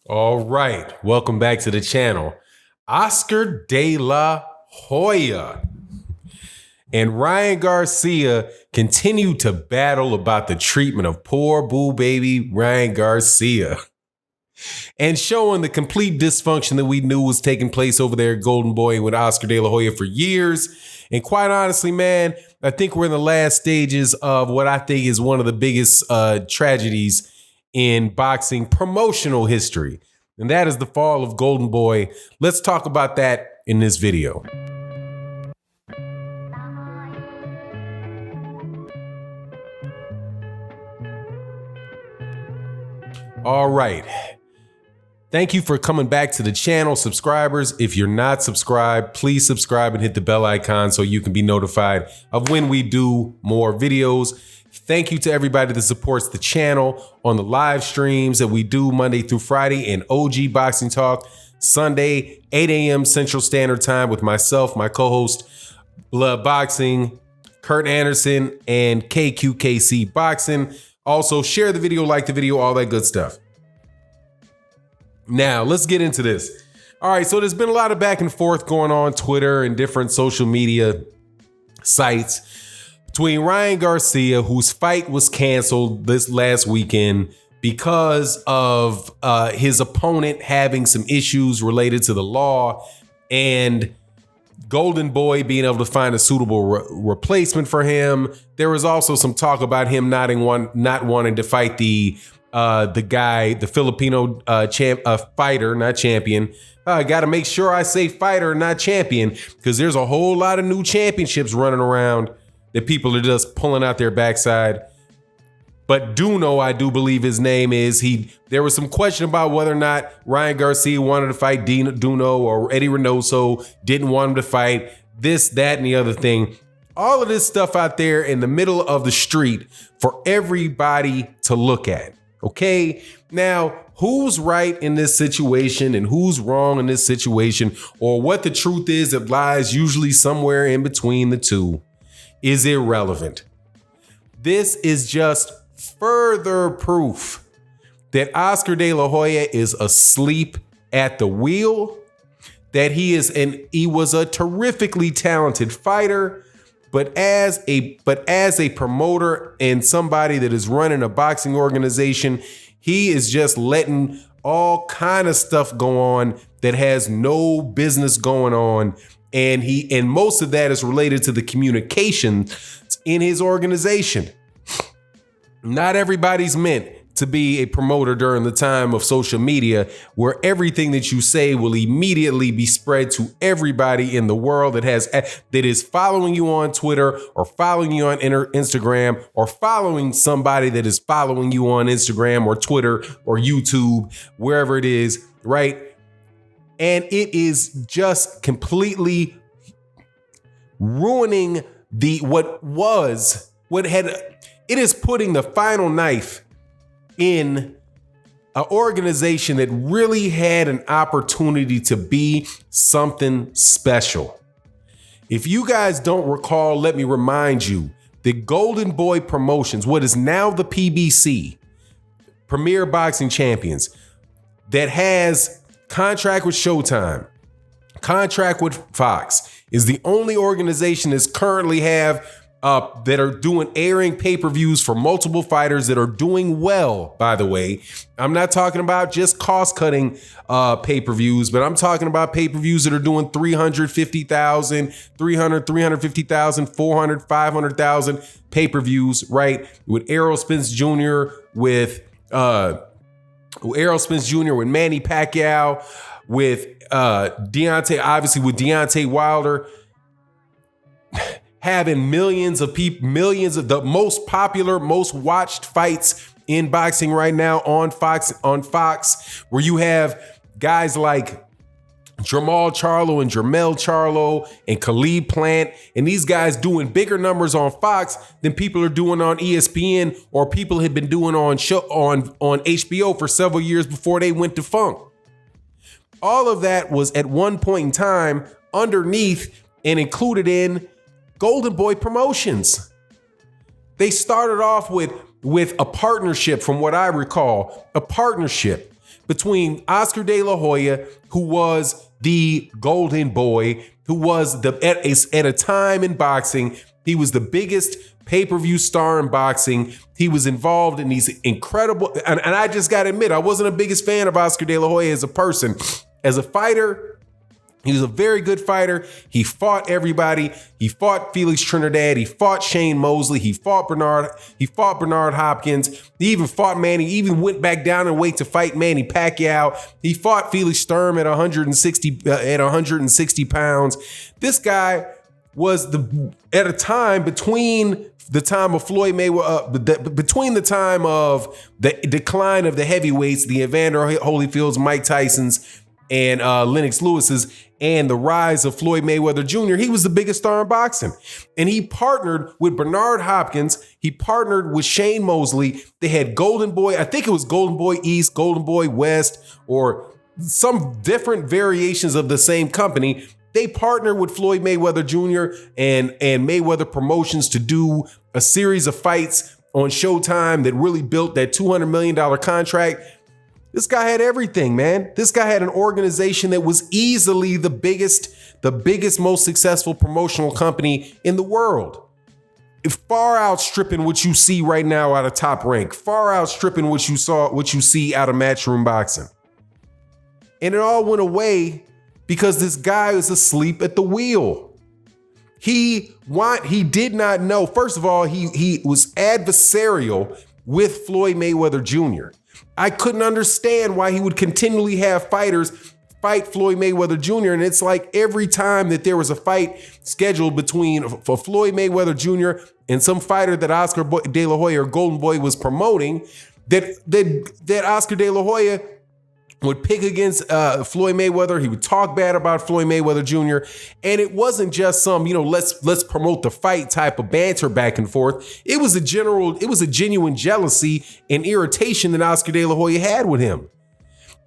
All right, welcome back to the channel. Oscar de la Hoya and Ryan Garcia continue to battle about the treatment of poor boo baby Ryan Garcia and showing the complete dysfunction that we knew was taking place over there at Golden Boy with Oscar de la Hoya for years. And quite honestly, man, I think we're in the last stages of what I think is one of the biggest tragedies in boxing promotional history. And that is the fall of Golden Boy. Let's talk about that in this video. All right. Thank you for coming back to the channel, subscribers. If you're not subscribed, please subscribe and hit the bell icon so you can be notified of when we do more videos. Thank you to everybody that supports the channel on the live streams that we do Monday through Friday and OG Boxing Talk Sunday, 8 a.m. Central Standard Time with myself, my co-host, Blood Boxing, Kurt Anderson, and KQKC Boxing. Also, share the video, like the video, all that good stuff. Now, let's get into this. All right, so there's been a lot of back and forth going on Twitter and different social media sites between Ryan Garcia, whose fight was canceled this last weekend because of his opponent having some issues related to the law, and Golden Boy being able to find a suitable replacement for him. There was also some talk about him not wanting to fight the guy, the Filipino fighter, not champion. I got to make sure I say fighter, not champion, because there's a whole lot of new championships running around that people are just pulling out their backside. But Duno, I do believe his name is, there was some question about whether or not Ryan Garcia wanted to fight Duno or Eddie Reynoso, didn't want him to fight, this, that, and the other thing. All of this stuff out there in the middle of the street for everybody to look at. Okay, now who's right in this situation and who's wrong in this situation, or what the truth is that lies usually somewhere in between the two, is irrelevant. This is just further proof that Oscar de la Hoya is asleep at the wheel, that he was a terrifically talented fighter, but as a promoter and somebody that is running a boxing organization, he is just letting all kind of stuff go on that has no business going on. And most of that is related to the communication in his organization. Not everybody's meant to be a promoter during the time of social media, where everything that you say will immediately be spread to everybody in the world that is following you on Twitter or following you on Instagram or following somebody that is following you on Instagram or Twitter or YouTube, wherever it is, right? And it is just completely ruining it is putting the final knife in an organization that really had an opportunity to be something special. If you guys don't recall, let me remind you, the Golden Boy Promotions, what is now the PBC, Premier Boxing Champions, that has contract with Showtime, contract with Fox, is the only organization that's currently that are doing airing pay-per-views for multiple fighters that are doing well, by the way. I'm not talking about just cost-cutting pay-per-views, but I'm talking about pay-per-views that are doing 350,000, 350,000, 400, 500,000 pay-per-views, right? With Errol Spence Jr., with Manny Pacquiao, with Deontay Wilder, having millions of the most popular, most watched fights in boxing right now on Fox, where you have guys like Jermall Charlo and Jermell Charlo and Khalid Plant, and these guys doing bigger numbers on Fox than people are doing on ESPN or people had been doing on HBO for several years before they went defunct. All of that was at one point in time underneath and included in Golden Boy Promotions. They started off with a partnership, from what I recall, a partnership between Oscar De La Hoya, who was the golden boy, who was at a time in boxing, he was the biggest pay-per-view star in boxing. He was involved in these incredible, and I just got to admit, I wasn't the biggest fan of Oscar De La Hoya as a person. As a fighter, he was a very good fighter. He fought everybody. He fought Felix Trinidad. He fought Shane Mosley. He fought Bernard Hopkins. He even fought Manny. He even went back down in weight to fight Manny Pacquiao. He fought Felix Sturm at 160 pounds. This guy was at a time between the time of Floyd Mayweather, between the time of the decline of the heavyweights, the Evander Holyfields, Mike Tyson's, and Lennox Lewis's, and the rise of Floyd Mayweather Jr., he was the biggest star in boxing. And he partnered with Bernard Hopkins. He partnered with Shane Mosley. They had Golden Boy, I think it was Golden Boy East, Golden Boy West, or some different variations of the same company. They partnered with Floyd Mayweather Jr. and Mayweather Promotions to do a series of fights on Showtime that really built that $200 million contract. This guy had everything, man. This guy had an organization that was easily the biggest, most successful promotional company in the world. Far outstripping what you see right now out of Top Rank. Far outstripping what you see out of Matchroom Boxing. And it all went away because this guy was asleep at the wheel. He did not know. First of all, he was adversarial with Floyd Mayweather Jr. I couldn't understand why he would continually have fighters fight Floyd Mayweather Jr. And it's like every time that there was a fight scheduled for Floyd Mayweather Jr. and some fighter that Oscar De La Hoya or Golden Boy was promoting, that Oscar De La Hoya would pick against Floyd Mayweather. He would talk bad about Floyd Mayweather Jr. And it wasn't just some, let's promote the fight type of banter back and forth. It was a genuine jealousy and irritation that Oscar De La Hoya had with him.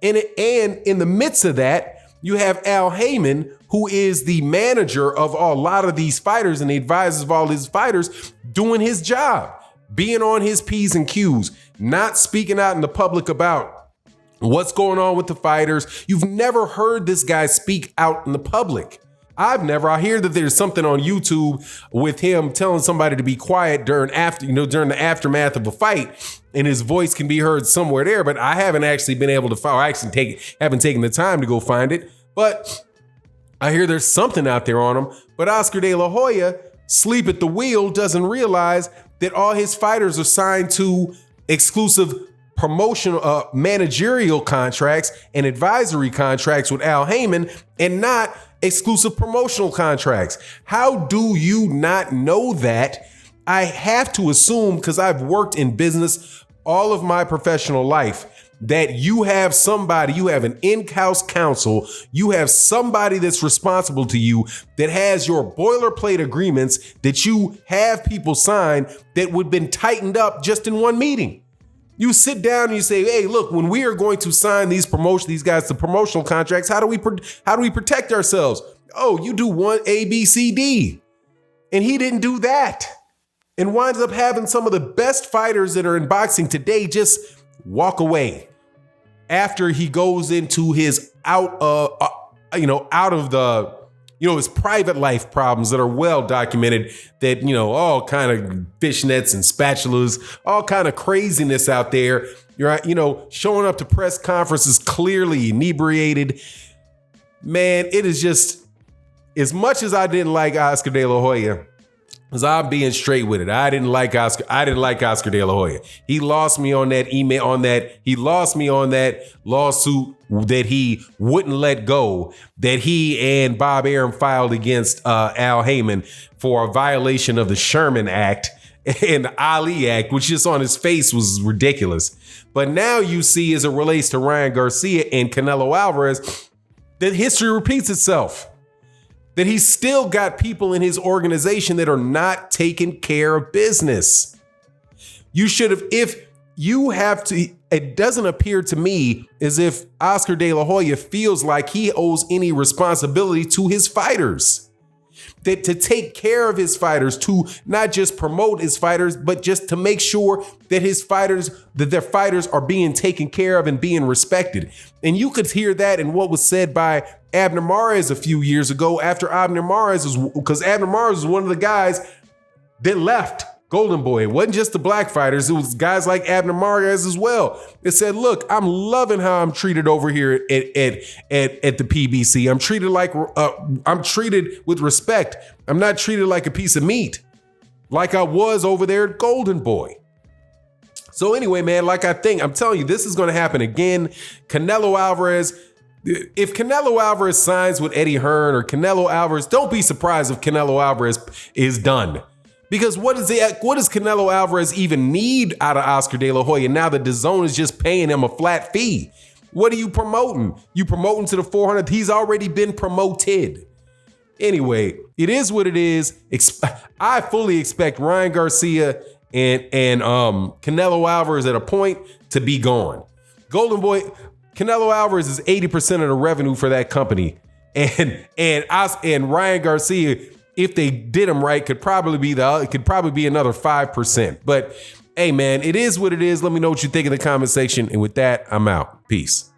And in the midst of that, you have Al Heyman, who is the manager of a lot of these fighters and the advisors of all these fighters, doing his job, being on his P's and Q's, not speaking out in the public about what's going on with the fighters. You've never heard this guy speak out in the public. I hear that there's something on YouTube with him telling somebody to be quiet during the aftermath of a fight, and his voice can be heard somewhere there, but I haven't actually been able to follow. I actually haven't taken the time to go find it, but I hear there's something out there on him. But Oscar De La Hoya, sleep at the wheel, doesn't realize that all his fighters are signed to exclusive promotional managerial contracts and advisory contracts with Al Heyman, and not exclusive promotional contracts. How do you not know that? I have to assume, because I've worked in business all of my professional life, that you have an in-house counsel, you have somebody that's responsible to you that has your boilerplate agreements that you have people sign that would have been tightened up just in one meeting. You sit down and you say, hey, look, when we are going to sign these guys to promotional contracts, how do we protect ourselves? Oh, you do one A, B, C, D. And he didn't do that. And winds up having some of the best fighters that are in boxing today just walk away after he goes into his his private life problems that are well documented, that, all kind of fishnets and spatulas, all kind of craziness out there. You're, showing up to press conferences clearly inebriated. Man, it is just, as much as I didn't like Oscar De La Hoya, because I'm being straight with it, I didn't like Oscar De La Hoya. He lost me on that he lost me on that lawsuit that he wouldn't let go, that he and Bob Arum filed against Al Heyman for a violation of the Sherman Act and the Ali Act, which just on his face was ridiculous. But now you see, as it relates to Ryan Garcia and Canelo Alvarez, that history repeats itself. That he's still got people in his organization that are not taking care of business. It doesn't appear to me as if Oscar De La Hoya feels like he owes any responsibility to his fighters. that to take care of his fighters, to not just promote his fighters, but just to make sure that their fighters are being taken care of and being respected. And you could hear that in what was said by Abner Mares a few years ago after Abner Mares because Abner Mares was one of the guys that left Golden Boy. It wasn't just the black fighters. It was guys like Abner Mares as well. It said, look, I'm loving how I'm treated over here at the PBC. I'm treated with respect. I'm not treated like a piece of meat like I was over there at Golden Boy. So anyway, man, I'm telling you, this is going to happen again. Canelo Alvarez, if Canelo Alvarez signs with Eddie Hearn or Canelo Alvarez, don't be surprised if Canelo Alvarez is done. Because what does Canelo Alvarez even need out of Oscar De La Hoya now that DAZN is just paying him a flat fee? What are you promoting? You promoting to the 400? He's already been promoted. Anyway, it is what it is. I fully expect Ryan Garcia and Canelo Alvarez at a point to be gone. Golden Boy, Canelo Alvarez is 80% of the revenue for that company. And Ryan Garcia, if they did him right, could probably be another 5%. But hey, man, it is what it is. Let me know what you think in the comment section. And with that, I'm out. Peace.